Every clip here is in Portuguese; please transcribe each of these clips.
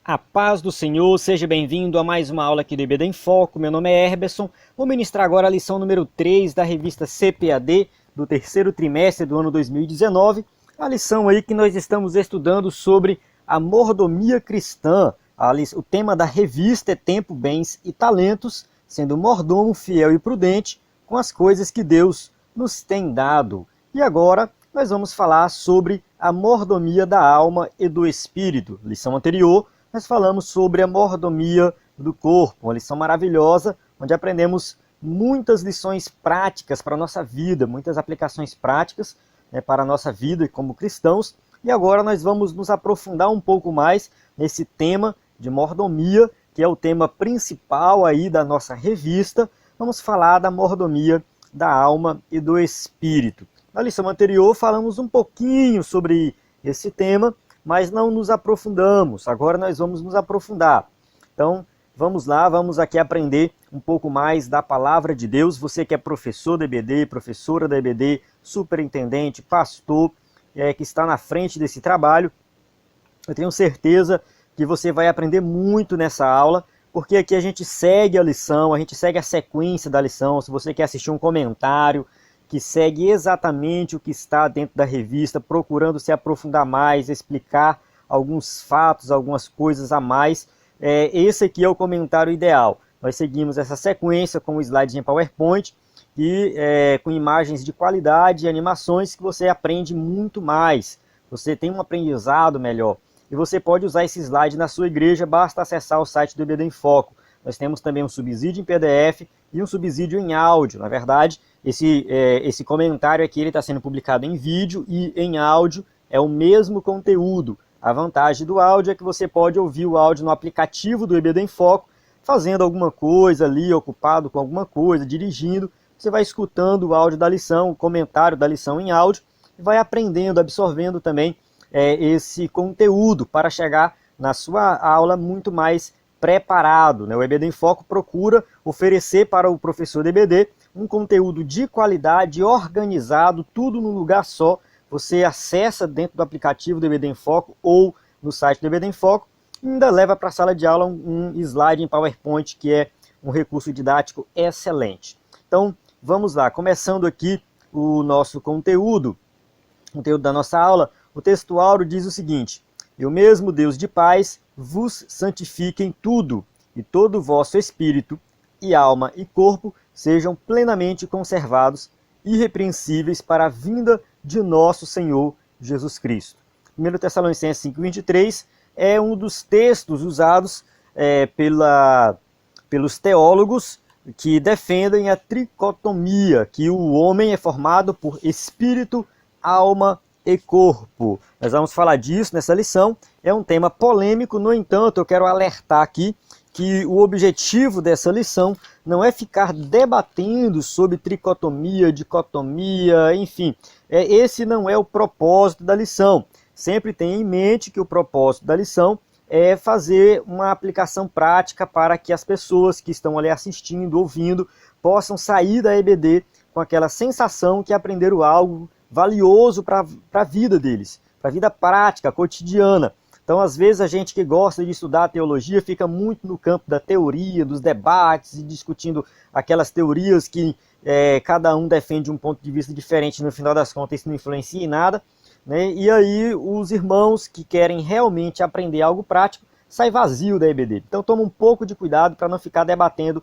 A paz do Senhor, seja bem-vindo a mais uma aula aqui do EBD em Foco. Meu nome é Herberson. Vou ministrar agora a lição número 3 da revista CPAD do terceiro trimestre do ano 2019. A lição aí que nós estamos estudando sobre a mordomia cristã. O tema da revista é Tempo, Bens e Talentos, sendo mordomo fiel e prudente com as coisas que Deus nos tem dado. E agora nós vamos falar sobre a mordomia da alma e do espírito. Lição anterior, nós falamos sobre a mordomia do corpo, uma lição maravilhosa, onde aprendemos muitas lições práticas para a nossa vida, muitas aplicações práticas, para a nossa vida como cristãos. E agora nós vamos nos aprofundar um pouco mais nesse tema de mordomia, que é o tema principal aí da nossa revista. Vamos falar da mordomia da alma e do espírito. Na lição anterior falamos um pouquinho sobre esse tema, mas não nos aprofundamos. Agora nós vamos nos aprofundar. Então, vamos lá, vamos aqui aprender um pouco mais da palavra de Deus. Você que é professor da EBD, professora da EBD, superintendente, pastor, que está na frente desse trabalho, eu tenho certeza que você vai aprender muito nessa aula, porque aqui a gente segue a lição, a gente segue a sequência da lição. Se você quer assistir um comentário que segue exatamente o que está dentro da revista, procurando se aprofundar mais, explicar alguns fatos, algumas coisas a mais, esse aqui é o comentário ideal. Nós seguimos essa sequência com slides em PowerPoint e com imagens de qualidade e animações que você aprende muito mais. Você tem um aprendizado melhor. E você pode usar esse slide na sua igreja, basta acessar o site do EBD em Foco. Nós temos também um subsídio em PDF e um subsídio em áudio. Na verdade, esse comentário aqui está sendo publicado em vídeo e em áudio, é o mesmo conteúdo. A vantagem do áudio é que você pode ouvir o áudio no aplicativo do EBD em Foco, fazendo alguma coisa ali, ocupado com alguma coisa, dirigindo. Você vai escutando o áudio da lição, o comentário da lição em áudio, e vai aprendendo, absorvendo também esse conteúdo para chegar na sua aula muito mais preparado. O EBD em Foco procura oferecer para o professor de EBD um conteúdo de qualidade, organizado, tudo num lugar só. Você acessa dentro do aplicativo do EBD em Foco ou no site do EBD em Foco e ainda leva para a sala de aula um slide em PowerPoint, que é um recurso didático excelente. Então, vamos lá, começando aqui o nosso conteúdo da nossa aula. O texto áureo diz o seguinte: "E o mesmo Deus de paz vos santifique em tudo, e todo o vosso espírito, e alma e corpo sejam plenamente conservados, irrepreensíveis para a vinda de nosso Senhor Jesus Cristo." 1 Tessalonicenses 5,23 é um dos textos usados pelos teólogos que defendem a tricotomia, que o homem é formado por espírito, alma e corpo. Nós vamos falar disso nessa lição. É um tema polêmico, no entanto, eu quero alertar aqui que o objetivo dessa lição não é ficar debatendo sobre tricotomia, dicotomia, enfim. Esse não é o propósito da lição. Sempre tenha em mente que o propósito da lição é fazer uma aplicação prática para que as pessoas que estão ali assistindo, ouvindo, possam sair da EBD com aquela sensação que aprenderam algo valioso para a vida deles, para a vida prática, cotidiana. Então, às vezes, a gente que gosta de estudar a teologia fica muito no campo da teoria, dos debates, e discutindo aquelas teorias que cada um defende um ponto de vista diferente. No final das contas, isso não influencia em nada, né? E aí, os irmãos que querem realmente aprender algo prático saem vazio da EBD. Então, toma um pouco de cuidado para não ficar debatendo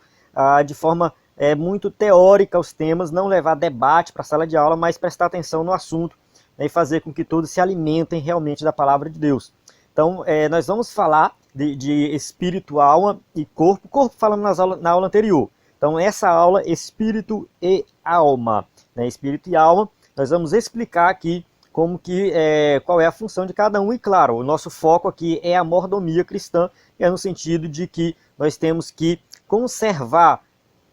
de forma muito teórica os temas, não levar debate para a sala de aula, mas prestar atenção no assunto, né, e fazer com que todos se alimentem realmente da palavra de Deus. Então, nós vamos falar de espírito, alma e corpo. Corpo falamos na aula anterior. Então, essa aula, espírito e alma. Né? Espírito e alma, nós vamos explicar aqui qual é a função de cada um. E claro, o nosso foco aqui é a mordomia cristã, no sentido de que nós temos que conservar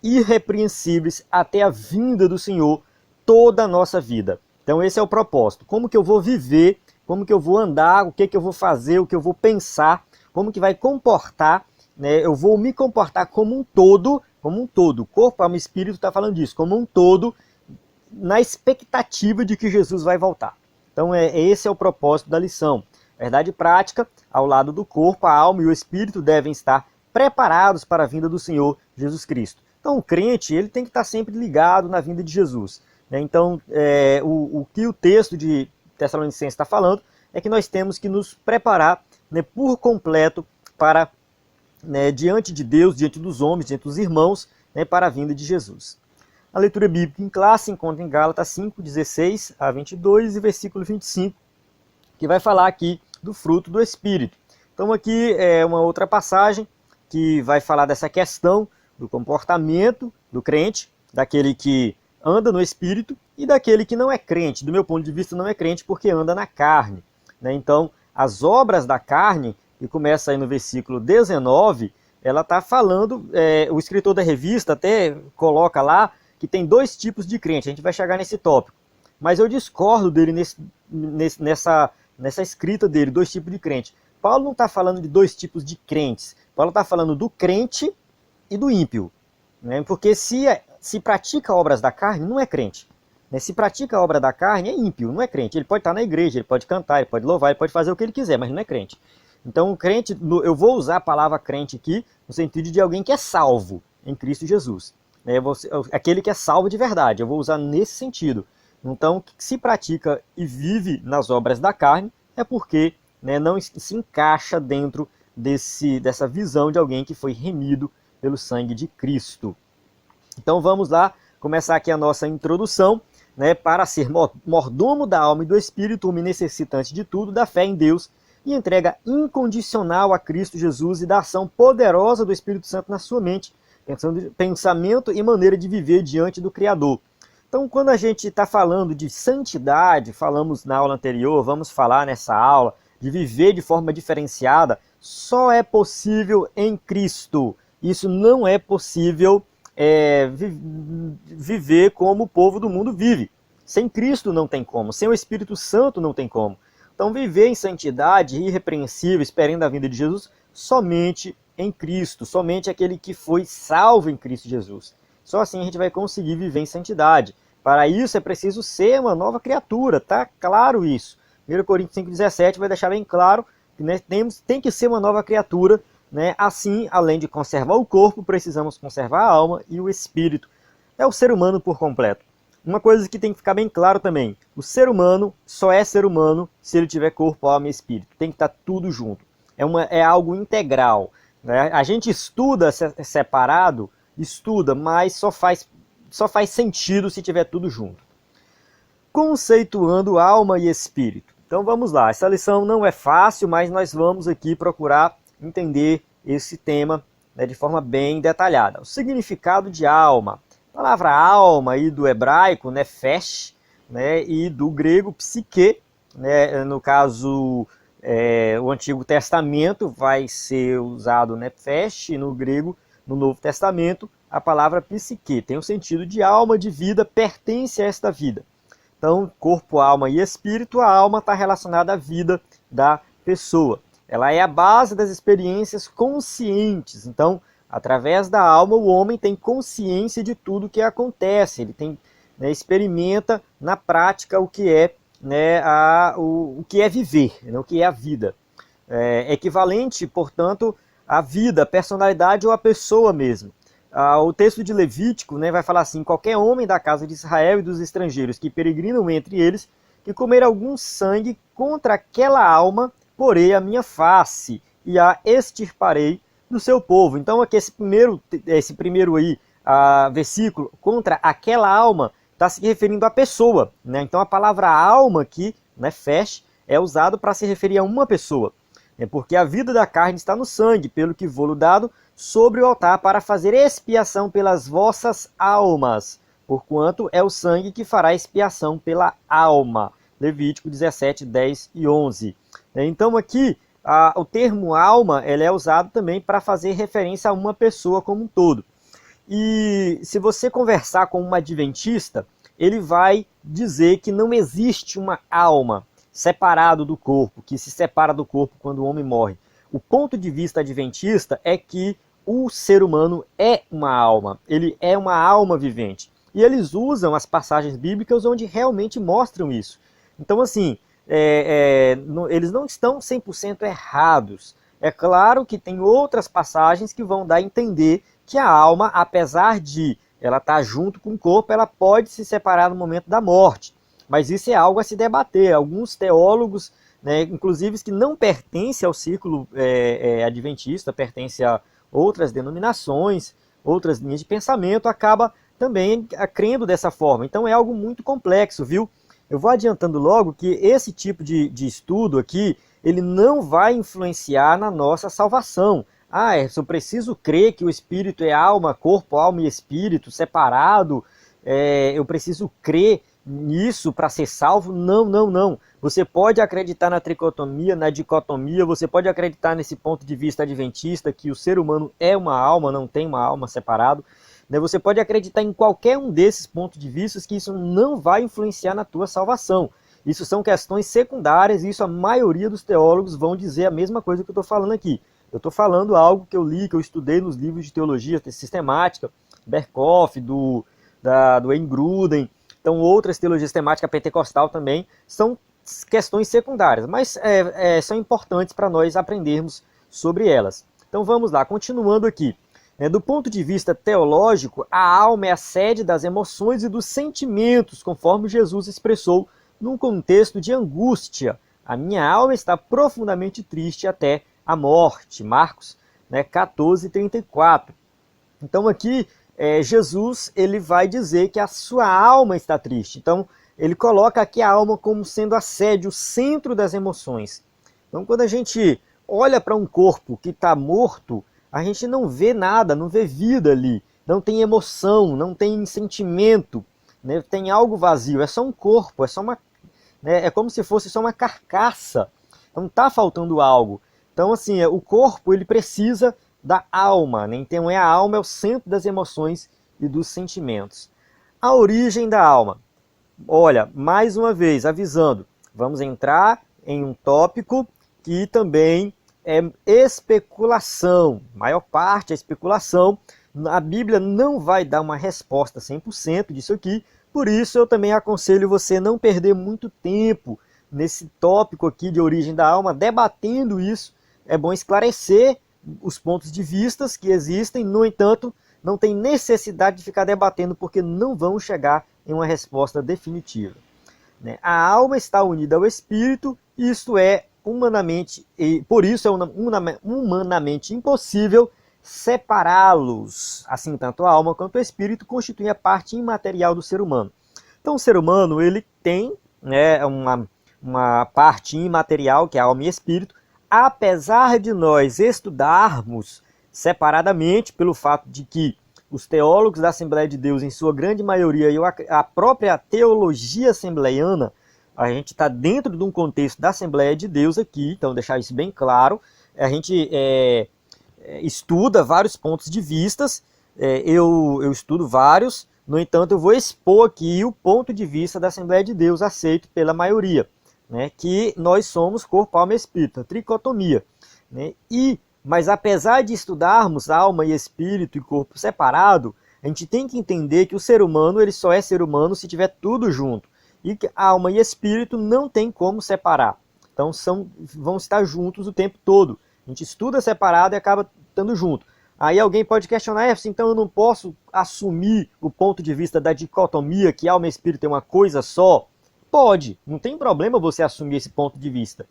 irrepreensíveis até a vinda do Senhor toda a nossa vida. Então esse é o propósito. Como que eu vou viver, como que eu vou andar, o que que eu vou fazer, o que eu vou pensar, como que vai comportar, né? Eu vou me comportar como um todo, o corpo, alma e espírito está falando disso, como um todo, na expectativa de que Jesus vai voltar. Então esse é o propósito da lição. Verdade prática, ao lado do corpo, a alma e o espírito devem estar preparados para a vinda do Senhor Jesus Cristo. Então o crente ele tem que estar sempre ligado na vinda de Jesus. Então o que o texto de Tessalonicenses está falando é que nós temos que nos preparar por completo para, diante de Deus, diante dos homens, diante dos irmãos, para a vinda de Jesus. A leitura bíblica em classe encontra em Gálatas 5, 16 a 22 e versículo 25, que vai falar aqui do fruto do Espírito. Então aqui é uma outra passagem que vai falar dessa questão do comportamento do crente, daquele que anda no Espírito e daquele que não é crente. Do meu ponto de vista, não é crente porque anda na carne. Então, as obras da carne, que começa aí no versículo 19, ela está falando, o escritor da revista até coloca lá que tem dois tipos de crente, a gente vai chegar nesse tópico. Mas eu discordo dele nessa escrita dele, dois tipos de crente. Paulo não está falando de dois tipos de crentes, Paulo está falando do crente e do ímpio. Porque se pratica obras da carne, não é crente. Se pratica a obra da carne, é ímpio, não é crente. Ele pode estar na igreja, ele pode cantar, ele pode louvar, ele pode fazer o que ele quiser, mas não é crente. Então o crente, eu vou usar a palavra crente aqui no sentido de alguém que é salvo em Cristo Jesus. Aquele que é salvo de verdade, eu vou usar nesse sentido. Então, que se pratica e vive nas obras da carne é porque não se encaixa dentro dessa visão de alguém que foi remido pelo sangue de Cristo. Então vamos lá, começar aqui a nossa introdução. Para ser mordomo da alma e do espírito, homem necessitante de tudo, da fé em Deus e entrega incondicional a Cristo Jesus e da ação poderosa do Espírito Santo na sua mente, pensamento e maneira de viver diante do Criador. Então, quando a gente está falando de santidade, falamos na aula anterior, vamos falar nessa aula, de viver de forma diferenciada, só é possível em Cristo. Isso não é possível viver como o povo do mundo vive. Sem Cristo não tem como, sem o Espírito Santo não tem como. Então viver em santidade, irrepreensível, esperando a vinda de Jesus, somente em Cristo, somente aquele que foi salvo em Cristo Jesus. Só assim a gente vai conseguir viver em santidade. Para isso é preciso ser uma nova criatura, tá claro isso. 1 Coríntios 5,17 vai deixar bem claro que tem que ser uma nova criatura. Assim, além de conservar o corpo, precisamos conservar a alma e o espírito. É o ser humano por completo. Uma coisa que tem que ficar bem claro também, o ser humano só é ser humano se ele tiver corpo, alma e espírito. Tem que estar tudo junto. É algo integral. A gente estuda separado, mas só faz sentido se tiver tudo junto. Conceituando alma e espírito. Então vamos lá, essa lição não é fácil, mas nós vamos aqui procurar entender esse tema de forma bem detalhada. O significado de alma. A palavra alma aí do hebraico, nefesh, e do grego psique, no caso o Antigo Testamento vai ser usado nefesh, e no grego, no Novo Testamento, a palavra psique tem o sentido de alma, de vida, pertence a esta vida. Então, corpo, alma e espírito, a alma está relacionada à vida da pessoa. Ela é a base das experiências conscientes. Então, através da alma, o homem tem consciência de tudo que acontece. Ele experimenta na prática o que é, o que é viver, o que é a vida. É equivalente, portanto, à vida, à personalidade ou à pessoa mesmo. O texto de Levítico vai falar assim: qualquer homem da casa de Israel e dos estrangeiros que peregrinam entre eles, que comer algum sangue contra aquela alma, porei a minha face e a extirparei do seu povo. Então aqui esse primeiro aí, versículo, contra aquela alma, está se referindo à pessoa. Então a palavra alma aqui, nefesh, é usado para se referir a uma pessoa. Porque a vida da carne está no sangue, pelo que vou-lo dado sobre o altar para fazer expiação pelas vossas almas, porquanto é o sangue que fará expiação pela alma. Levítico 17, 10 e 11. Então aqui, o termo alma ele é usado também para fazer referência a uma pessoa como um todo. E se você conversar com um adventista, ele vai dizer que não existe uma alma separado do corpo, que se separa do corpo quando o homem morre. O ponto de vista adventista é que o ser humano é uma alma, ele é uma alma vivente. E eles usam as passagens bíblicas onde realmente mostram isso. Então assim, eles não estão 100% errados. É claro que tem outras passagens que vão dar a entender que a alma, apesar de ela estar junto com o corpo, ela pode se separar no momento da morte. Mas isso é algo a se debater. Alguns teólogos, né, inclusive que não pertencem ao círculo adventista, pertencem a outras denominações, outras linhas de pensamento, acaba também crendo dessa forma. Então é algo muito complexo, viu? Eu vou adiantando logo que esse tipo de estudo aqui, ele não vai influenciar na nossa salvação. Eu preciso crer que o espírito é alma, corpo, alma e espírito separado, eu preciso crer nisso para ser salvo? Não, não, não. Você pode acreditar na tricotomia, na dicotomia, você pode acreditar nesse ponto de vista adventista, que o ser humano é uma alma, não tem uma alma separado. Você pode acreditar em qualquer um desses pontos de vista, que isso não vai influenciar na tua salvação. Isso são questões secundárias, e isso a maioria dos teólogos vão dizer a mesma coisa que eu estou falando aqui. Eu estou falando algo que eu li, que eu estudei nos livros de teologia sistemática, Berkhoff, do Wayne Grudem, então outras teologias sistemáticas pentecostal também, são questões secundárias, mas são importantes para nós aprendermos sobre elas. Então vamos lá, continuando aqui. Do ponto de vista teológico, a alma é a sede das emoções e dos sentimentos, conforme Jesus expressou num contexto de angústia. A minha alma está profundamente triste até a morte. Marcos 14:34. Então aqui Jesus ele vai dizer que a sua alma está triste. Então ele coloca aqui a alma como sendo a sede, o centro das emoções. Então quando a gente olha para um corpo que está morto, a gente não vê nada, não vê vida ali, não tem emoção, não tem sentimento, né? Tem algo vazio, é só um corpo, é como se fosse só uma carcaça, não está faltando algo. Então assim, o corpo ele precisa da alma, né? Então a alma é o centro das emoções e dos sentimentos. A origem da alma. Olha, mais uma vez, avisando, vamos entrar em um tópico que também é especulação, maior parte é especulação. A Bíblia não vai dar uma resposta 100% disso aqui, por isso eu também aconselho você não perder muito tempo nesse tópico aqui de origem da alma, debatendo isso. É bom esclarecer os pontos de vista que existem, no entanto, não tem necessidade de ficar debatendo, porque não vão chegar em uma resposta definitiva. A alma está unida ao espírito, isto é humanamente, e por isso é humanamente impossível separá-los. Assim, tanto a alma quanto o espírito constituem a parte imaterial do ser humano. Então, o ser humano ele tem uma parte imaterial, que é a alma e espírito, apesar de nós estudarmos separadamente, pelo fato de que os teólogos da Assembleia de Deus, em sua grande maioria, e a própria teologia assembleiana, a gente está dentro de um contexto da Assembleia de Deus aqui, então deixar isso bem claro. A gente estuda vários pontos de vistas, eu estudo vários, no entanto eu vou expor aqui o ponto de vista da Assembleia de Deus aceito pela maioria, né, que nós somos corpo, alma e espírito, a tricotomia. Né, mas apesar de estudarmos alma e espírito e corpo separado, a gente tem que entender que o ser humano ele só é ser humano se tiver tudo junto. E que alma e espírito não tem como separar. Então vão estar juntos o tempo todo. A gente estuda separado e acaba estando junto. Aí alguém pode questionar, então eu não posso assumir o ponto de vista da dicotomia, que alma e espírito é uma coisa só? Pode, não tem problema você assumir esse ponto de vista.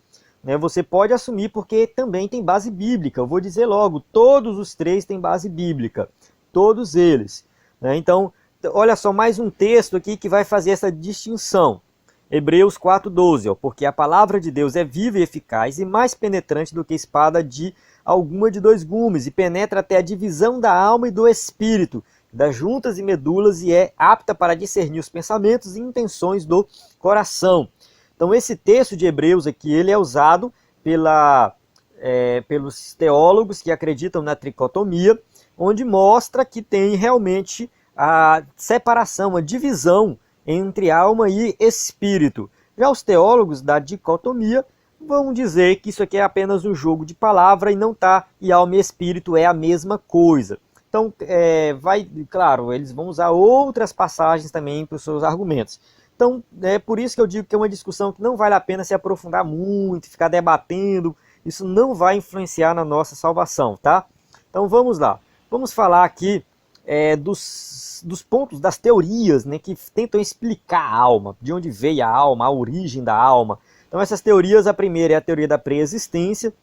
Você pode assumir porque também tem base bíblica. Eu vou dizer logo, todos os três têm base bíblica. Todos eles. Então, olha só, mais um texto aqui que vai fazer essa distinção. Hebreus 4:12, porque a palavra de Deus é viva e eficaz e mais penetrante do que espada de alguma de dois gumes, e penetra até a divisão da alma e do espírito, das juntas e medulas, e é apta para discernir os pensamentos e intenções do coração. Então esse texto de Hebreus aqui, ele é usado pelos teólogos que acreditam na tricotomia, onde mostra que tem realmente a separação, a divisão entre alma e espírito. Já os teólogos da dicotomia vão dizer que isso aqui é apenas um jogo de palavra e não está, e alma e espírito é a mesma coisa. Então, claro, eles vão usar outras passagens também para os seus argumentos. Então, é por isso que eu digo que é uma discussão que não vale a pena se aprofundar muito, ficar debatendo, isso não vai influenciar na nossa salvação, tá? Então vamos lá, vamos falar aqui dos pontos, das teorias, né, que tentam explicar a alma, de onde veio a alma, a origem da alma. Então essas teorias, a primeira é a teoria da pré-existência,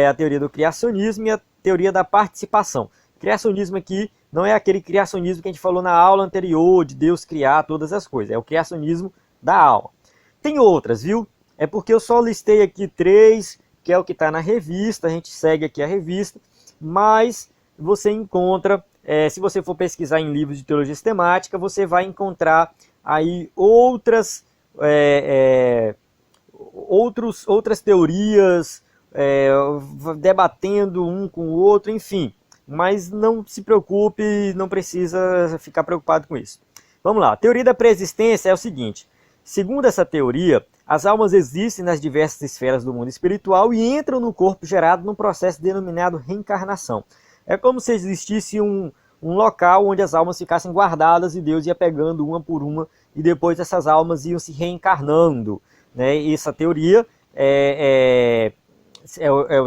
a teoria do criacionismo e a teoria da participação. Criacionismo aqui não é aquele criacionismo que a gente falou na aula anterior, de Deus criar todas as coisas, é o criacionismo da alma. Tem outras, viu? É porque eu só listei aqui 3, que é o que está na revista, a gente segue aqui a revista, mas você encontra, se você for pesquisar em livros de teologia sistemática, você vai encontrar aí outras teorias, debatendo um com o outro, enfim. Mas não se preocupe, não precisa ficar preocupado com isso. Vamos lá, a teoria da pré-existência é o seguinte. Segundo essa teoria, as almas existem nas diversas esferas do mundo espiritual e entram no corpo gerado num processo denominado reencarnação. É como se existisse um local onde as almas ficassem guardadas e Deus ia pegando uma por uma e depois essas almas iam se reencarnando, né? E essa teoria é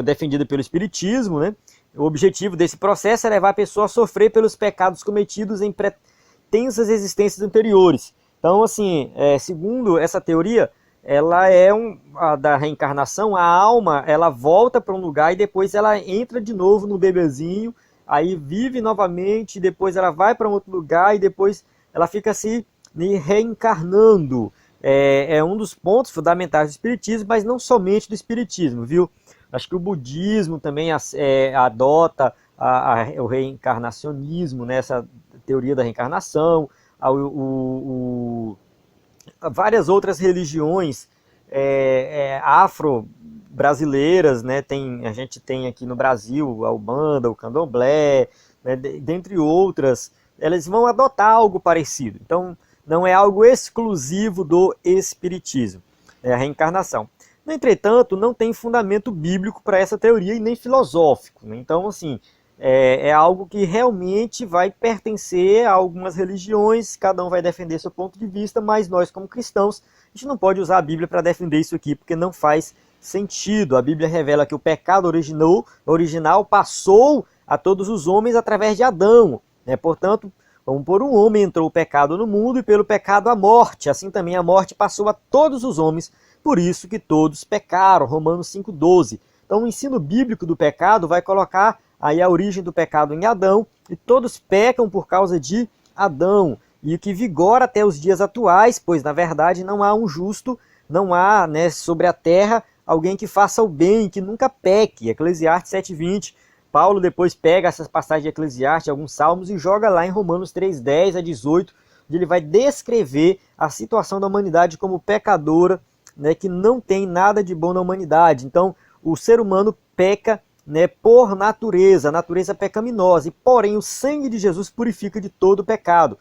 defendida pelo Espiritismo, né? O objetivo desse processo é levar a pessoa a sofrer pelos pecados cometidos em pretensas existências anteriores. Então, assim, segundo essa teoria, ela é a da reencarnação, a alma, ela volta para um lugar e depois ela entra de novo no bebezinho, aí vive novamente, depois ela vai para um outro lugar e depois ela fica se reencarnando. É um dos pontos fundamentais do Espiritismo, mas não somente do Espiritismo, viu? Acho que o budismo também adota o reencarnacionismo, né, essa teoria da reencarnação, várias outras religiões afro-brasileiras, né, a gente tem aqui no Brasil a Umbanda, o Candomblé, né, dentre outras, elas vão adotar algo parecido. Então, não é algo exclusivo do Espiritismo, a reencarnação. No entretanto, não tem fundamento bíblico para essa teoria e nem filosófico, né? Então, assim, é algo que realmente vai pertencer a algumas religiões, cada um vai defender seu ponto de vista, mas nós, como cristãos, a gente não pode usar a Bíblia para defender isso aqui, porque não faz sentido. A Bíblia revela que o pecado original passou a todos os homens através de Adão, né? Portanto, por um homem entrou o pecado no mundo e pelo pecado a morte, assim também a morte passou a todos os homens, por isso que todos pecaram, Romanos 5,12. Então o ensino bíblico do pecado vai colocar aí a origem do pecado em Adão, e todos pecam por causa de Adão, e que vigora até os dias atuais, pois na verdade não há um justo, não há, né, sobre a terra alguém que faça o bem, que nunca peque. Eclesiastes 7,20. Paulo depois pega essas passagens de Eclesiastes, alguns salmos, e joga lá em Romanos 3,10 a 18, onde ele vai descrever a situação da humanidade como pecadora, né, que não tem nada de bom na humanidade. Então, o ser humano peca, né, por natureza, a natureza pecaminosa, e porém o sangue de Jesus purifica de todo o pecado.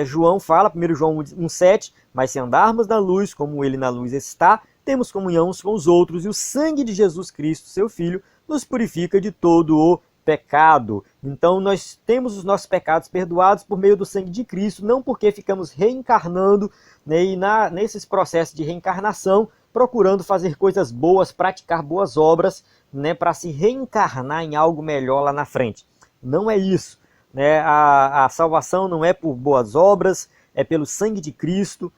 João fala, 1 João 1,7, mas se andarmos na luz, como ele na luz está, temos comunhão uns com os outros, e o sangue de Jesus Cristo, seu Filho, nos purifica de todo o pecado. Então nós temos os nossos pecados perdoados por meio do sangue de Cristo, não porque ficamos reencarnando, né, e nesses processos de reencarnação, procurando fazer coisas boas, praticar boas obras, né, para se reencarnar em algo melhor lá na frente. Não é isso, né? A salvação não é por boas obras, é pelo sangue de Cristo,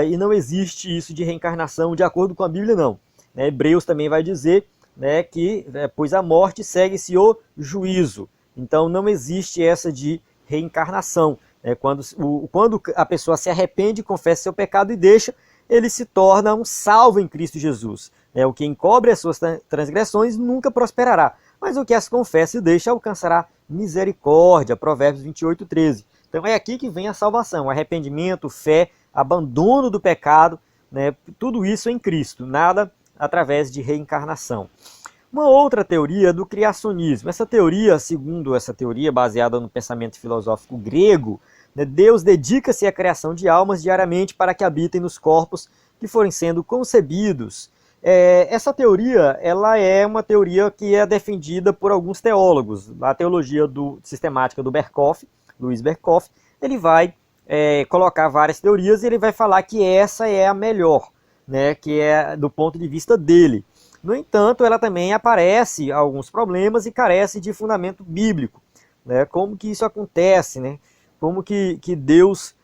e não existe isso de reencarnação de acordo com a Bíblia, não. Hebreus também vai dizer, né, que pois a morte segue-se o juízo. Então não existe essa de reencarnação. Quando a pessoa se arrepende, confessa seu pecado e deixa, ele se torna um salvo em Cristo Jesus. O que encobre as suas transgressões nunca prosperará, mas o que as confessa e deixa alcançará misericórdia. Provérbios 28:13. Então é aqui que vem a salvação, arrependimento, fé, abandono do pecado, né, tudo isso em Cristo, nada através de reencarnação. Uma outra teoria do criacionismo. Essa teoria, segundo essa teoria baseada no pensamento filosófico grego, né, Deus dedica-se à criação de almas diariamente para que habitem nos corpos que forem sendo concebidos. Essa teoria, ela é uma teoria que é defendida por alguns teólogos. A teologia sistemática do Berkhof, Luiz Berkhof, ele vai colocar várias teorias e ele vai falar que essa é a melhor, né, que é do ponto de vista dele. No entanto, ela também aparece alguns problemas e carece de fundamento bíblico, né? Como que isso acontece, né? Como que Deus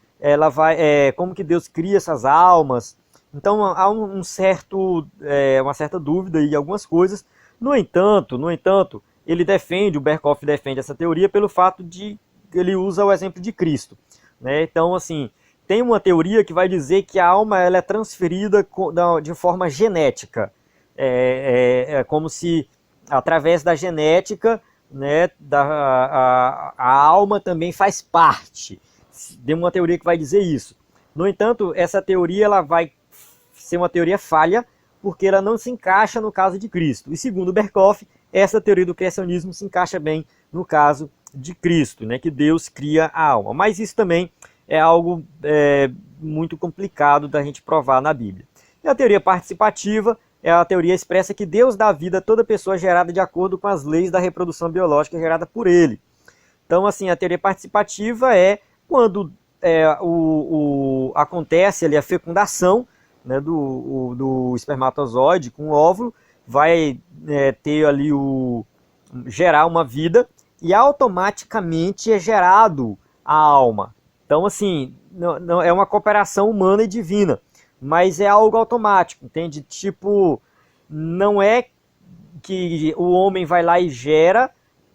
como que Deus cria essas almas? Então há uma certa dúvida em algumas coisas. No entanto, o Berkhoff defende essa teoria pelo fato de que ele usa o exemplo de Cristo, né? Então, assim, tem uma teoria que vai dizer que a alma ela é transferida de forma genética. É como se, através da genética, né, a alma também faz parte. Tem uma teoria que vai dizer isso. No entanto, essa teoria ela vai ser uma teoria falha, porque ela não se encaixa no caso de Cristo. E segundo Berkhoff, essa teoria do criacionismo se encaixa bem no caso de Cristo, né, que Deus cria a alma. Mas isso também é algo muito complicado da gente provar na Bíblia. E a teoria participativa é a teoria expressa que Deus dá vida a toda pessoa gerada de acordo com as leis da reprodução biológica gerada por ele. Então, assim, a teoria participativa é quando acontece ali a fecundação, né, do espermatozoide com o óvulo, vai ter ali gerar uma vida e automaticamente é gerado a alma. Então, assim, não é uma cooperação humana e divina, mas é algo automático, entende? Tipo, não é que o homem vai lá e gera,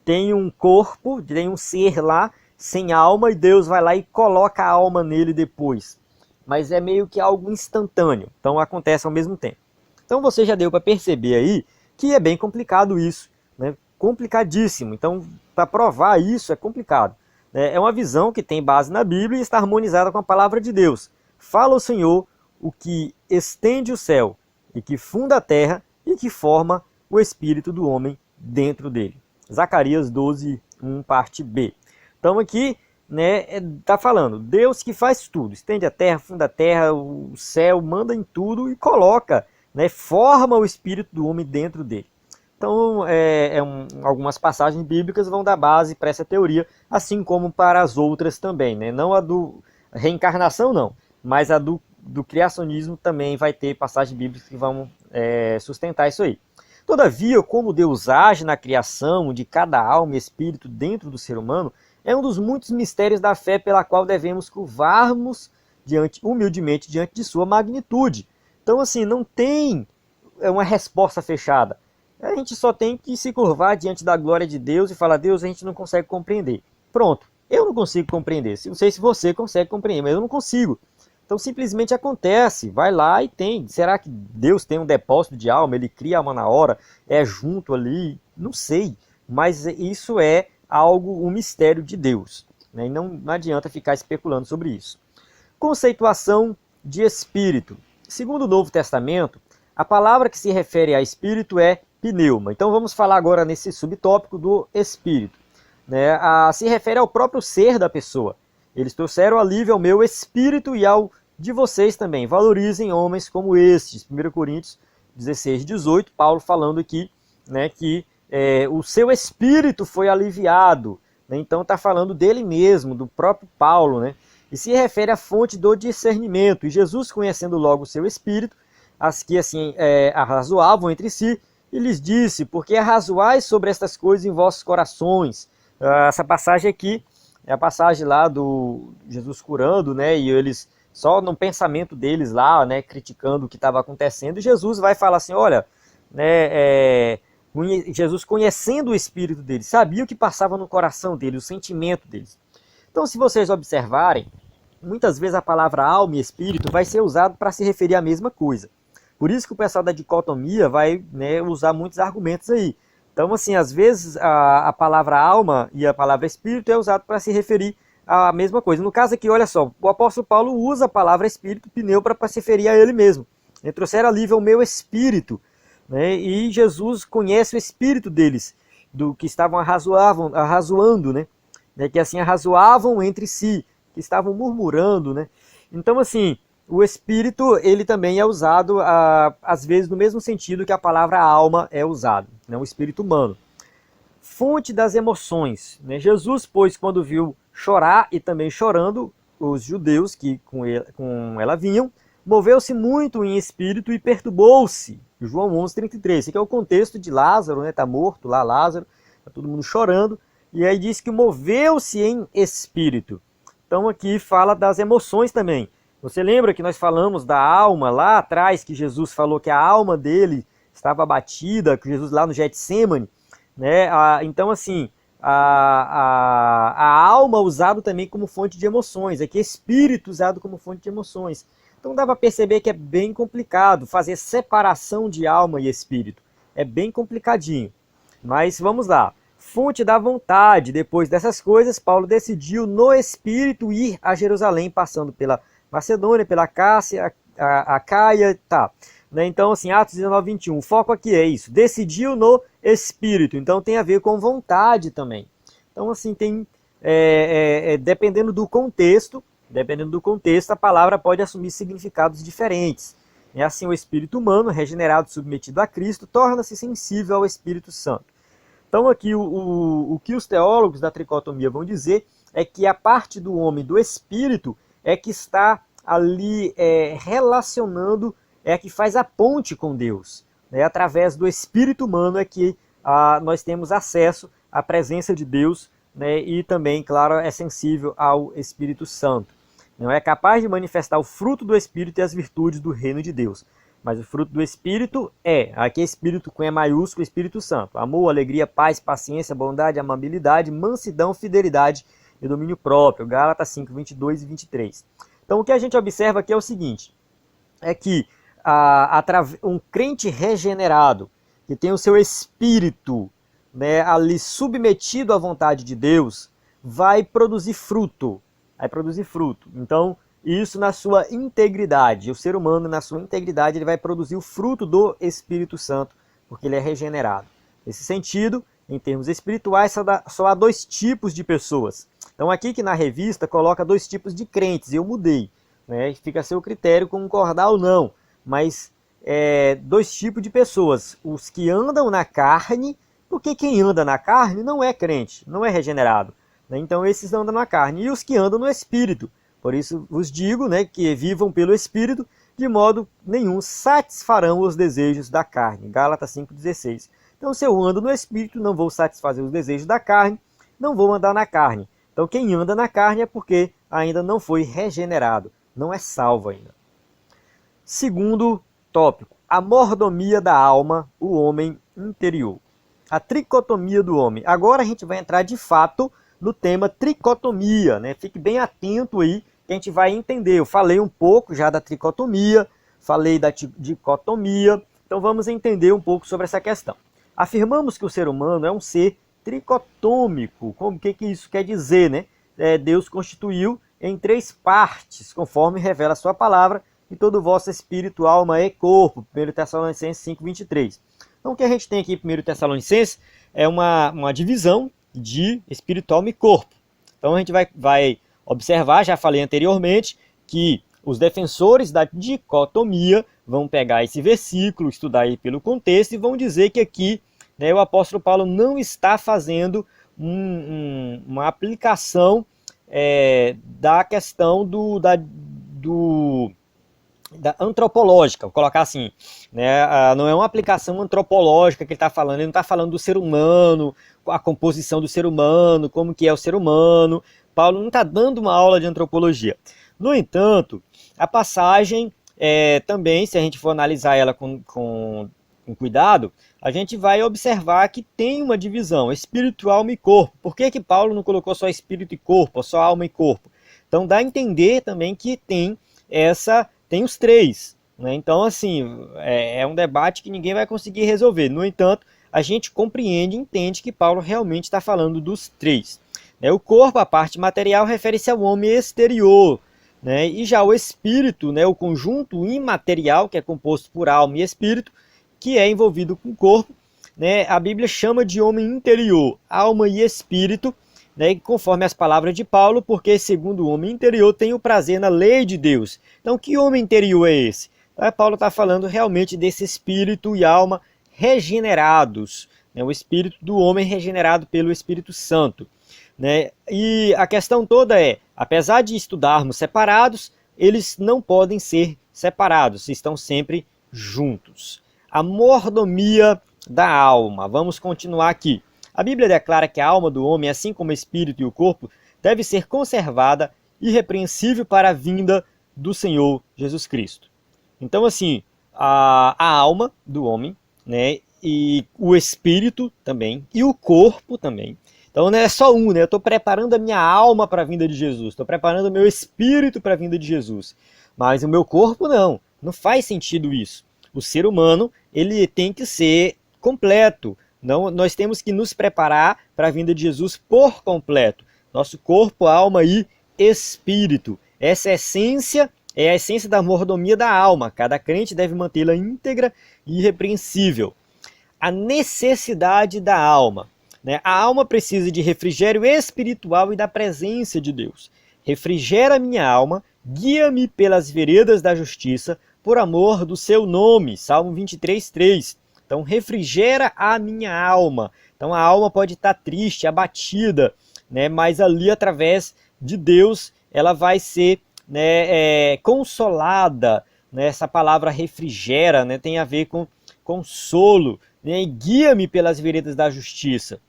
tem um corpo, tem um ser lá, sem alma, e Deus vai lá e coloca a alma nele depois. Mas é meio que algo instantâneo, então acontece ao mesmo tempo. Então você já deu para perceber aí que é bem complicado isso, né? Complicadíssimo. Então, para provar isso é complicado. É uma visão que tem base na Bíblia e está harmonizada com a palavra de Deus. Fala o Senhor, o que estende o céu, e que funda a terra, e que forma o espírito do homem dentro dele. Zacarias 12, 1, parte B. Então aqui, né, tá falando, Deus que faz tudo, estende a terra, funda a terra, o céu, manda em tudo e coloca, né, forma o espírito do homem dentro dele. Então, algumas passagens bíblicas vão dar base para essa teoria, assim como para as outras também, né? Não a do reencarnação, não, mas a do criacionismo também vai ter passagens bíblicas que vão sustentar isso aí. Todavia, como Deus age na criação de cada alma e espírito dentro do ser humano, é um dos muitos mistérios da fé pela qual devemos curvar-nos humildemente diante de sua magnitude. Então, assim, não tem uma resposta fechada. A gente só tem que se curvar diante da glória de Deus e falar, Deus, a gente não consegue compreender. Pronto, eu não consigo compreender. Não sei se você consegue compreender, mas eu não consigo. Então simplesmente acontece, vai lá e tem. Será que Deus tem um depósito de alma, ele cria a alma na hora, é junto ali? Não sei, mas isso é um mistério de Deus, né? E não adianta ficar especulando sobre isso. Conceituação de espírito. Segundo o Novo Testamento, a palavra que se refere a espírito é pneuma. Então vamos falar agora nesse subtópico do espírito, né? Se refere ao próprio ser da pessoa. Eles trouxeram alívio ao meu espírito e ao de vocês também. Valorizem homens como estes. 1 Coríntios 16, 18, Paulo falando aqui, né, que o seu espírito foi aliviado, né? Então está falando dele mesmo, do próprio Paulo, né? E se refere à fonte do discernimento. E Jesus, conhecendo logo o seu espírito, as que assim arrazoavam entre si, e lhes disse, porque arrazoais sobre estas coisas em vossos corações. Essa passagem aqui é a passagem lá do Jesus curando, né? E eles só no pensamento deles lá, né, criticando o que estava acontecendo. E Jesus vai falar assim, olha, né, Jesus conhecendo o espírito deles, sabia o que passava no coração deles, o sentimento deles. Então, se vocês observarem, muitas vezes a palavra alma e espírito vai ser usado para se referir à mesma coisa. Por isso que o pessoal da dicotomia vai, né, usar muitos argumentos aí. Então, assim, às vezes a palavra alma e a palavra espírito é usado para se referir à mesma coisa. No caso aqui, olha só, o apóstolo Paulo usa a palavra espírito, pneu, para se referir a ele mesmo. Ele trouxeram alívio ao meu espírito, né? E Jesus conhece o espírito deles, do que estavam arrazoando, né? Que assim arrazoavam entre si, que estavam murmurando, né? Então, assim, o espírito, ele também é usado, às vezes, no mesmo sentido que a palavra alma é usada, né? O espírito humano. Fonte das emoções, né? Jesus, pois, quando viu chorar e também chorando, os judeus que com ela vinham, moveu-se muito em espírito e perturbou-se. João 11:33. Esse aqui é o contexto de Lázaro, né? Está morto lá Lázaro, está todo mundo chorando. E aí diz que moveu-se em espírito. Então aqui fala das emoções também. Você lembra que nós falamos da alma lá atrás, que Jesus falou que a alma dele estava abatida, que Jesus lá no Getsemane, né? Então assim, a alma usado também como fonte de emoções, aqui espírito usado como fonte de emoções. Então dá para perceber que é bem complicado fazer separação de alma e espírito. É bem complicadinho. Mas vamos lá. Fonte da vontade. Depois dessas coisas, Paulo decidiu no espírito ir a Jerusalém, passando pela Macedônia, pela Cássia, a Caia, tá. Né? Então, assim, Atos 19:21. O foco aqui é isso. Decidiu no espírito. Então tem a ver com vontade também. Então, assim, tem dependendo do contexto, a palavra pode assumir significados diferentes. É assim, o espírito humano, regenerado, submetido a Cristo, torna-se sensível ao Espírito Santo. Então aqui o que os teólogos da tricotomia vão dizer é que a parte do homem, do espírito, é que está ali relacionando, é a que faz a ponte com Deus. Né? Através do espírito humano é que nós temos acesso à presença de Deus, né? E também, claro, é sensível ao Espírito Santo. Não é capaz de manifestar o fruto do Espírito e as virtudes do reino de Deus. Mas o fruto do Espírito aqui é Espírito com E maiúsculo, Espírito Santo. Amor, alegria, paz, paciência, bondade, amabilidade, mansidão, fidelidade e domínio próprio. Gálatas 5:22 e 23. Então o que a gente observa aqui é o seguinte, é que um crente regenerado, que tem o seu espírito, né, ali submetido à vontade de Deus, vai produzir fruto. Então, isso na sua integridade. O ser humano, na sua integridade, ele vai produzir o fruto do Espírito Santo, porque ele é regenerado. Nesse sentido, em termos espirituais, só há dois tipos de pessoas. Então, aqui que na revista coloca dois tipos de crentes, eu mudei. Né? Fica a seu critério concordar ou não. Mas, dois tipos de pessoas. Os que andam na carne, porque quem anda na carne não é crente, não é regenerado. Né? Então, esses andam na carne. E os que andam no Espírito. Por isso vos digo, né, que vivam pelo Espírito, de modo nenhum satisfarão os desejos da carne. Gálatas 5:16. Então, se eu ando no Espírito, não vou satisfazer os desejos da carne, não vou andar na carne. Então, quem anda na carne é porque ainda não foi regenerado, não é salvo ainda. Segundo tópico, a mordomia da alma, o homem interior. A tricotomia do homem. Agora a gente vai entrar de fato no tema tricotomia, né? Fique bem atento aí, que a gente vai entender. Eu falei um pouco já da tricotomia, falei da dicotomia, então vamos entender um pouco sobre essa questão. Afirmamos que o ser humano é um ser tricotômico. O que isso quer dizer, né? Deus constituiu em três partes, conforme revela a sua palavra, e todo o vosso espírito, alma e corpo. 1 Tessalonicenses 5:23. Então o que a gente tem aqui em 1 Tessalonicenses é uma divisão de espírito, alma e corpo. Então a gente vai observar, já falei anteriormente, que os defensores da dicotomia vão pegar esse versículo, estudar aí pelo contexto e vão dizer que aqui, né, o apóstolo Paulo não está fazendo uma aplicação da questão da antropológica, vou colocar assim, né? Não é uma aplicação antropológica que ele está falando, ele não está falando do ser humano, a composição do ser humano, como que é o ser humano. Paulo não está dando uma aula de antropologia. No entanto, a passagem também, se a gente for analisar ela com cuidado, a gente vai observar que tem uma divisão, espírito, alma e corpo. Por que Paulo não colocou só espírito e corpo, ou só alma e corpo? Então dá a entender também que tem os três. Né? Então, assim, é um debate que ninguém vai conseguir resolver. No entanto, a gente compreende e entende que Paulo realmente está falando dos três. O corpo, a parte material, refere-se ao homem exterior. Né? E já o espírito, né, o conjunto imaterial, que é composto por alma e espírito, que é envolvido com o corpo, né, a Bíblia chama de homem interior, alma e espírito, né, conforme as palavras de Paulo, porque segundo o homem interior tem o prazer na lei de Deus. Então, que homem interior é esse? Paulo está falando realmente desse espírito e alma regenerados, né, o espírito do homem regenerado pelo Espírito Santo. né? E a questão toda é, apesar de estudarmos separados, eles não podem ser separados, estão sempre juntos. A mordomia da alma. Vamos continuar aqui. A Bíblia declara que a alma do homem, assim como o espírito e o corpo, deve ser conservada irrepreensível para a vinda do Senhor Jesus Cristo. Então, assim, a alma do homem, né, e o espírito também, e o corpo também. Então não é só um, né? Eu estou preparando a minha alma para a vinda de Jesus, estou preparando o meu espírito para a vinda de Jesus. Mas o meu corpo não faz sentido isso. O ser humano, ele tem que ser completo. Não, nós temos que nos preparar para a vinda de Jesus por completo. Nosso corpo, alma e espírito. Essa essência é a essência da mordomia da alma. Cada crente deve mantê-la íntegra e irrepreensível. A necessidade da alma, né? A alma precisa de refrigério espiritual e da presença de Deus. Refrigera minha alma, guia-me pelas veredas da justiça, por amor do seu nome. Salmo 23:3. Então, refrigera a minha alma. Então, a alma pode estar triste, abatida, né? Mas ali, através de Deus, ela vai ser, né, consolada. Né? Essa palavra refrigera, né, tem a ver com consolo. Né? Guia-me pelas veredas da justiça,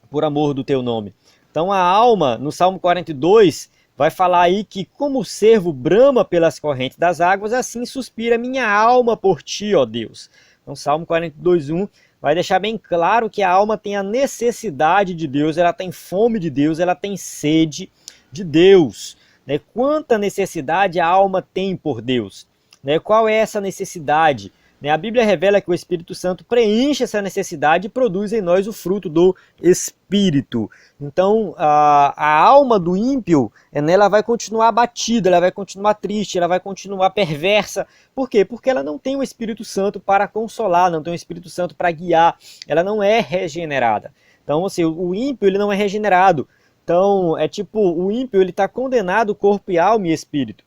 por amor do teu nome. Então, a alma, no Salmo 42, vai falar aí que como o cervo brama pelas correntes das águas, assim suspira minha alma por ti, ó Deus. Então, Salmo 42:1 vai deixar bem claro que a alma tem a necessidade de Deus, ela tem fome de Deus, ela tem sede de Deus. Né? Quanta necessidade a alma tem por Deus? Né? Qual é essa necessidade? A Bíblia revela que o Espírito Santo preenche essa necessidade e produz em nós o fruto do Espírito. Então, a alma do ímpio, ela vai continuar abatida, ela vai continuar triste, ela vai continuar perversa. Por quê? Porque ela não tem o Espírito Santo para consolar, não tem o Espírito Santo para guiar, ela não é regenerada. Então, assim, o ímpio ele não é regenerado. Então, é tipo, o ímpio ele está condenado, corpo e alma e espírito.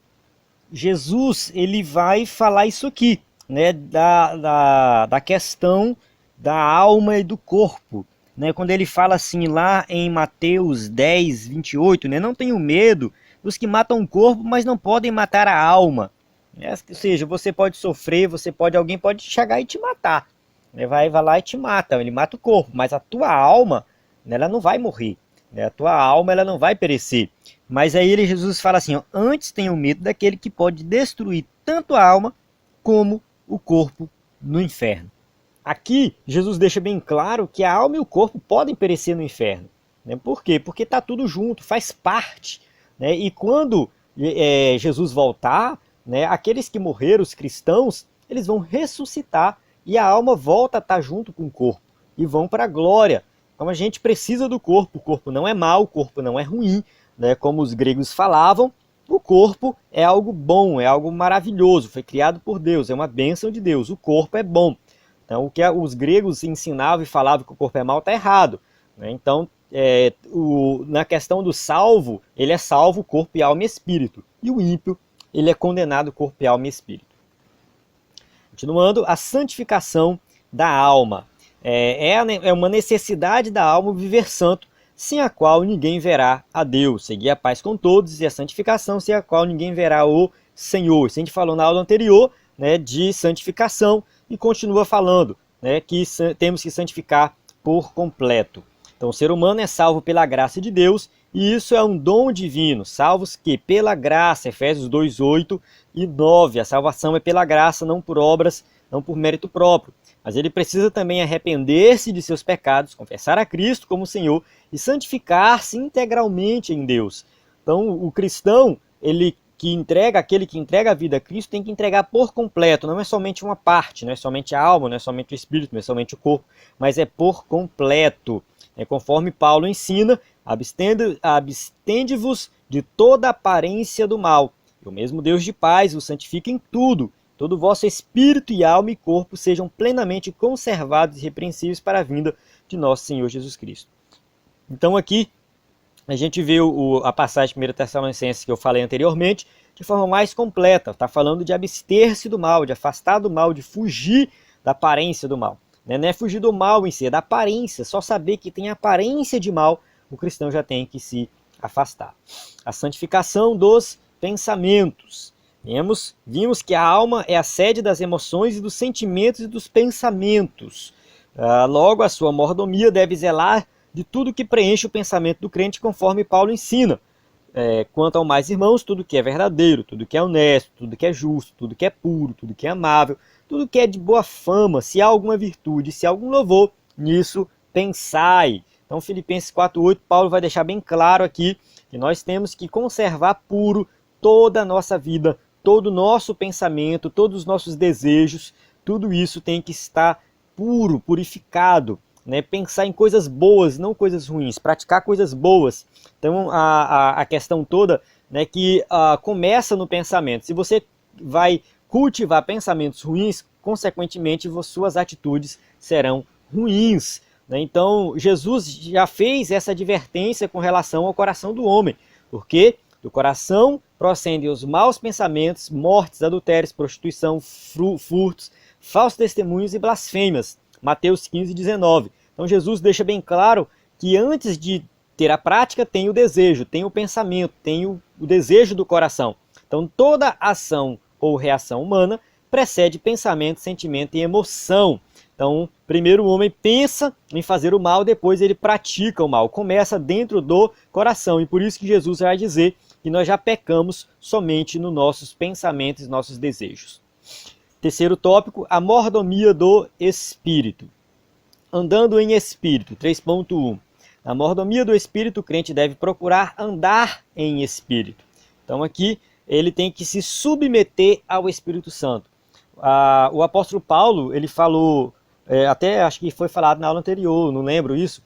Jesus, ele vai falar isso aqui. Né, da questão da alma e do corpo. Né, quando ele fala assim lá em Mateus 10:28, né, não tenham medo dos que matam o corpo, mas não podem matar a alma. Né, ou seja, você pode sofrer, alguém pode chegar e te matar. Né, vai lá e te mata, ele mata o corpo, mas a tua alma, né, ela não vai morrer. Né, a tua alma ela não vai perecer. Mas aí Jesus fala assim, ó, antes tenham medo daquele que pode destruir tanto a alma como o corpo no inferno. Aqui, Jesus deixa bem claro que a alma e o corpo podem perecer no inferno. Né? Por quê? Porque está tudo junto, faz parte. Né? E quando Jesus voltar, né, aqueles que morreram, os cristãos, eles vão ressuscitar e a alma volta a estar junto com o corpo e vão para a glória. Então a gente precisa do corpo. O corpo não é mau, o corpo não é ruim, né? Como os gregos falavam. O corpo é algo bom, é algo maravilhoso, foi criado por Deus, é uma bênção de Deus, o corpo é bom. Então, o que os gregos ensinavam e falavam que o corpo é mau está errado. Né? Então, na questão do salvo, ele é salvo corpo, alma e espírito. E o ímpio, ele é condenado corpo, alma e espírito. Continuando, a santificação da alma. É uma necessidade da alma viver santo, sem a qual ninguém verá a Deus. Seguir a paz com todos e a santificação, sem a qual ninguém verá o Senhor. Isso a gente falou na aula anterior, né, de santificação e continua falando, né, que temos que santificar por completo. Então o ser humano é salvo pela graça de Deus e isso é um dom divino. Salvos que pela graça, Efésios 2:8 e 9. A salvação é pela graça, não por obras, não por mérito próprio. Mas ele precisa também arrepender-se de seus pecados, confessar a Cristo como Senhor e santificar-se integralmente em Deus. Então, o cristão, aquele que entrega a vida a Cristo, tem que entregar por completo. Não é somente uma parte, não é somente a alma, não é somente o espírito, não é somente o corpo, mas é por completo. Conforme Paulo ensina, abstende-vos de toda aparência do mal. E o mesmo Deus de paz o santifica em tudo. Todo o vosso espírito e alma e corpo sejam plenamente conservados e irrepreensíveis para a vinda de nosso Senhor Jesus Cristo. Então aqui a gente vê a passagem de 1 Tessalonicenses que eu falei anteriormente de forma mais completa. Está falando de abster-se do mal, de afastar do mal, de fugir da aparência do mal. Não é fugir do mal em si, é da aparência. Só saber que tem aparência de mal o cristão já tem que se afastar. A santificação dos pensamentos. Vimos que a alma é a sede das emoções e dos sentimentos e dos pensamentos. Logo, a sua mordomia deve zelar de tudo que preenche o pensamento do crente, conforme Paulo ensina. Quanto ao mais, irmãos, tudo que é verdadeiro, tudo que é honesto, tudo que é justo, tudo que é puro, tudo que é amável, tudo que é de boa fama, se há alguma virtude, se há algum louvor, nisso pensai. Então, Filipenses 4:8, Paulo vai deixar bem claro aqui que nós temos que conservar puro toda a nossa vida, todo o nosso pensamento, todos os nossos desejos, tudo isso tem que estar puro, purificado. Pensar em coisas boas, não coisas ruins, praticar coisas boas. Então a questão toda, que começa no pensamento. Se você vai cultivar pensamentos ruins, consequentemente suas atitudes serão ruins. Então Jesus já fez essa advertência com relação ao coração do homem, porque do coração procedem os maus pensamentos, mortes, adultérios, prostituição, furtos, falsos testemunhos e blasfêmias. Mateus 15:19. Então Jesus deixa bem claro que antes de ter a prática tem o desejo, tem o pensamento, tem o desejo do coração. Então toda ação ou reação humana precede pensamento, sentimento e emoção. Então primeiro o homem pensa em fazer o mal, depois ele pratica o mal. Começa dentro do coração e por isso que Jesus vai dizer que nós já pecamos somente nos nossos pensamentos e nossos desejos. Terceiro tópico, a mordomia do espírito. Andando em espírito, 3.1. Na mordomia do espírito, o crente deve procurar andar em espírito. Então aqui ele tem que se submeter ao Espírito Santo. O apóstolo Paulo, ele falou, até acho que foi falado na aula anterior, não lembro isso,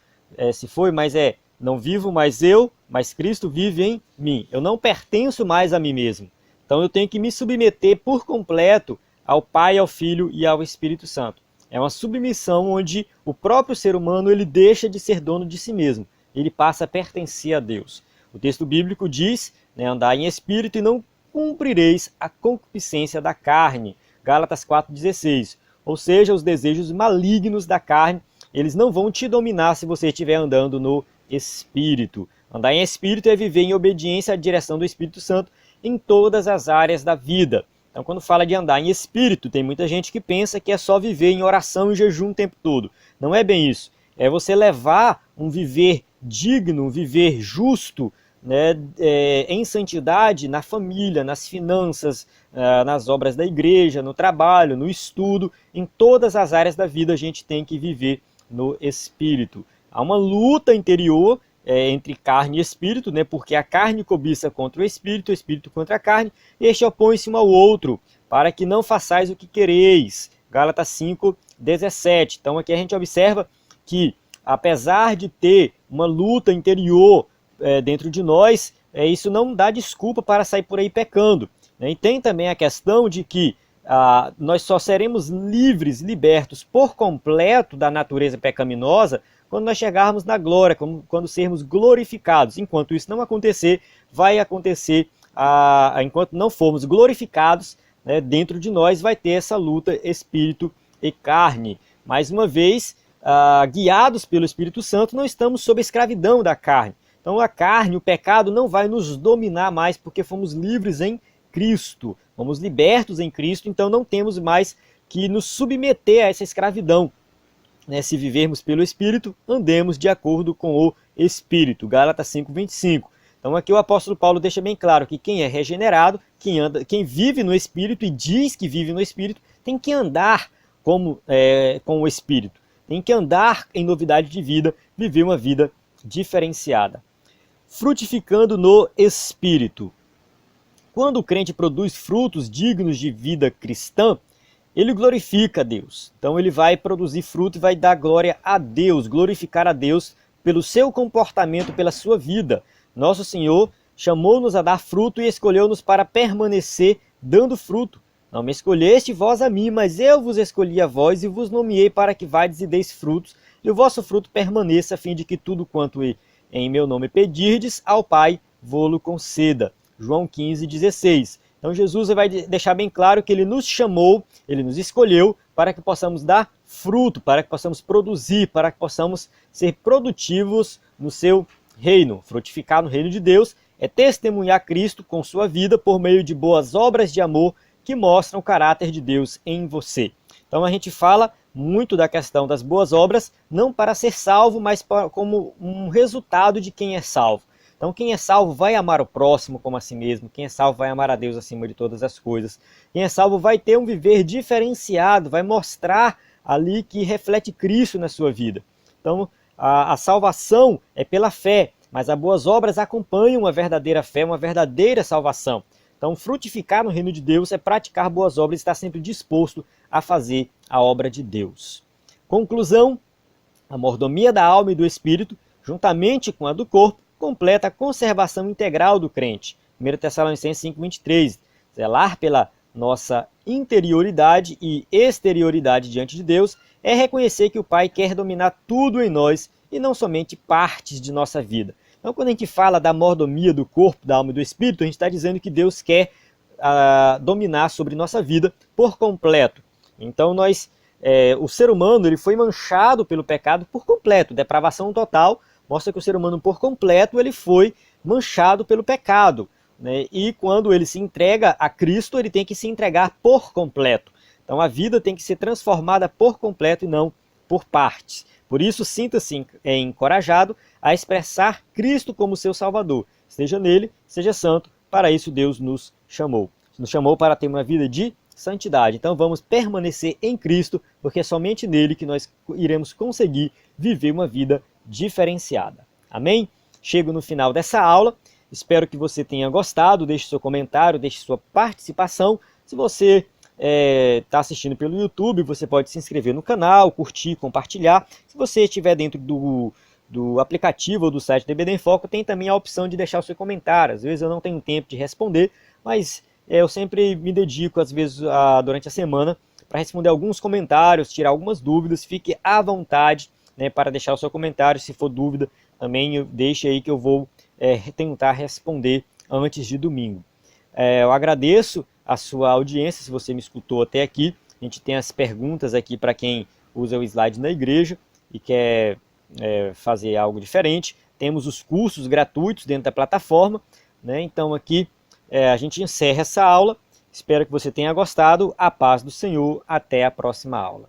se foi, mas não vivo mais eu, mas Cristo vive em mim. Eu não pertenço mais a mim mesmo. Então eu tenho que me submeter por completo ao Pai, ao Filho e ao Espírito Santo. É uma submissão onde o próprio ser humano ele deixa de ser dono de si mesmo. Ele passa a pertencer a Deus. O texto bíblico diz, andar em espírito e não cumprireis a concupiscência da carne. Gálatas 4:16. Ou seja, os desejos malignos da carne, eles não vão te dominar se você estiver andando no espírito. Andar em espírito é viver em obediência à direção do Espírito Santo em todas as áreas da vida. Então, quando fala de andar em espírito, tem muita gente que pensa que é só viver em oração e jejum o tempo todo. Não é bem isso. É você levar um viver digno, um viver justo, em santidade na família, nas finanças, nas obras da igreja, no trabalho, no estudo. Em todas as áreas da vida a gente tem que viver no espírito. Há uma luta interior entre carne e espírito, porque a carne cobiça contra o espírito contra a carne, e este opõe-se um ao outro, para que não façais o que quereis. Gálatas 5:17. Então aqui a gente observa que, apesar de ter uma luta interior dentro de nós, isso não dá desculpa para sair por aí pecando. E tem também a questão de que nós só seremos libertos por completo da natureza pecaminosa quando nós chegarmos na glória, quando sermos glorificados. Enquanto isso não acontecer, vai acontecer, enquanto não formos glorificados, dentro de nós vai ter essa luta espírito e carne. Mais uma vez, guiados pelo Espírito Santo, não estamos sob a escravidão da carne. Então a carne, o pecado não vai nos dominar mais porque fomos livres em Cristo. Fomos libertos em Cristo, então não temos mais que nos submeter a essa escravidão. Se vivermos pelo Espírito, andemos de acordo com o Espírito. Gálatas 5:25. Então aqui o apóstolo Paulo deixa bem claro que quem é regenerado, quem vive no Espírito e diz que vive no Espírito, tem que andar com o Espírito. Tem que andar em novidade de vida, viver uma vida diferenciada. Frutificando no Espírito. Quando o crente produz frutos dignos de vida cristã, ele glorifica a Deus. Então ele vai produzir fruto e vai dar glória a Deus, glorificar a Deus pelo seu comportamento, pela sua vida. Nosso Senhor chamou-nos a dar fruto e escolheu-nos para permanecer dando fruto. Não me escolheste vós a mim, mas eu vos escolhi a vós e vos nomeei para que vades e deis frutos, e o vosso fruto permaneça, a fim de que tudo quanto em meu nome pedirdes, ao Pai vô-lo conceda. João 15:16. Então Jesus vai deixar bem claro que ele nos chamou, ele nos escolheu para que possamos dar fruto, para que possamos produzir, para que possamos ser produtivos no seu reino. Frutificar no reino de Deus é testemunhar Cristo com sua vida por meio de boas obras de amor que mostram o caráter de Deus em você. Então a gente fala muito da questão das boas obras, não para ser salvo, mas como um resultado de quem é salvo. Então quem é salvo vai amar o próximo como a si mesmo, quem é salvo vai amar a Deus acima de todas as coisas. Quem é salvo vai ter um viver diferenciado, vai mostrar ali que reflete Cristo na sua vida. Então a salvação é pela fé, mas as boas obras acompanham uma verdadeira fé, uma verdadeira salvação. Então, frutificar no reino de Deus é praticar boas obras e estar sempre disposto a fazer a obra de Deus. Conclusão: a mordomia da alma e do espírito, juntamente com a do corpo, completa a conservação integral do crente. 1 Tessalonicenses 5:23. Zelar pela nossa interioridade e exterioridade diante de Deus é reconhecer que o Pai quer dominar tudo em nós e não somente partes de nossa vida. Então, quando a gente fala da mordomia do corpo, da alma e do espírito, a gente está dizendo que Deus quer dominar sobre nossa vida por completo. Então, o ser humano ele foi manchado pelo pecado por completo. Depravação total mostra que o ser humano por completo ele foi manchado pelo pecado, né? E quando ele se entrega a Cristo, ele tem que se entregar por completo. Então, a vida tem que ser transformada por completo e não por partes. Por isso, sinta-se encorajado a expressar Cristo como seu Salvador. Seja nele, seja santo. Para isso Deus nos chamou. Nos chamou para ter uma vida de santidade. Então vamos permanecer em Cristo, porque é somente nele que nós iremos conseguir viver uma vida diferenciada. Amém? Chego no final dessa aula. Espero que você tenha gostado. Deixe seu comentário, deixe sua participação. Se você está assistindo pelo YouTube, você pode se inscrever no canal, curtir, compartilhar. Se você estiver dentro do aplicativo ou do site do EBD em Foco, tem também a opção de deixar o seu comentário. Às vezes eu não tenho tempo de responder, mas eu sempre me dedico, às vezes, durante a semana, para responder alguns comentários, tirar algumas dúvidas. Fique à vontade, né, para deixar o seu comentário. Se for dúvida, também deixe aí que eu vou tentar responder antes de domingo. Eu agradeço a sua audiência, se você me escutou até aqui. A gente tem as perguntas aqui para quem usa o slide na igreja e quer fazer algo diferente. Temos os cursos gratuitos dentro da plataforma, né? Então aqui a gente encerra essa aula. Espero que você tenha gostado. A paz do Senhor. Até a próxima aula.